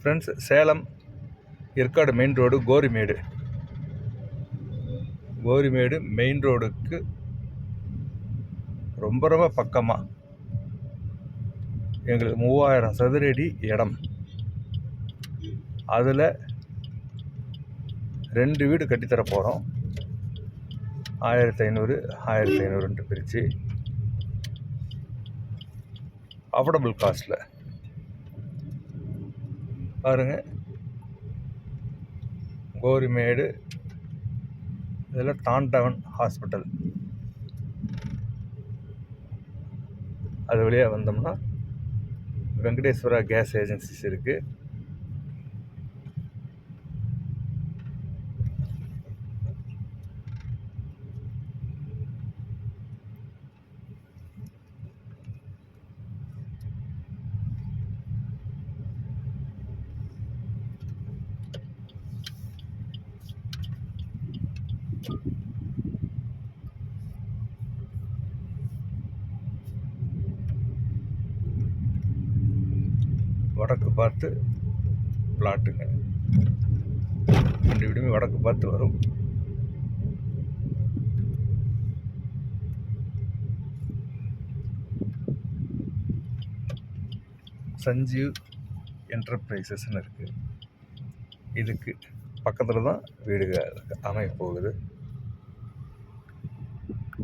Friends, Salem Yercaud main road Gorimedu main ரோடுக்கு ரொம்ப ரொம்ப பக்கமாக எங்களுக்கு 3000 சதுரடி இடம். அதில் 2 வீடு கட்டித்தர போகிறோம். 1500 பிரித்து அஃபோர்டபுள் காஸ்ட்டில். பாருங்கள், கோரிமேடு, இதில் தாண்டவன் ஹாஸ்பிட்டல், அது வழியாக வந்தோம்னா வெங்கடேஸ்வரா கேஸ் ஏஜென்சிஸ் இருக்குது. வடக்கு பார்த்து பிளாட்டுங்க, 2 வீடுமே வடக்கு பார்த்து வரும். சஞ்சீவ் என்டர்பிரைசஸ்ன்னு இருக்குது. இதுக்கு பக்கத்தில் தான் வீடுகள் அமைய போகுது.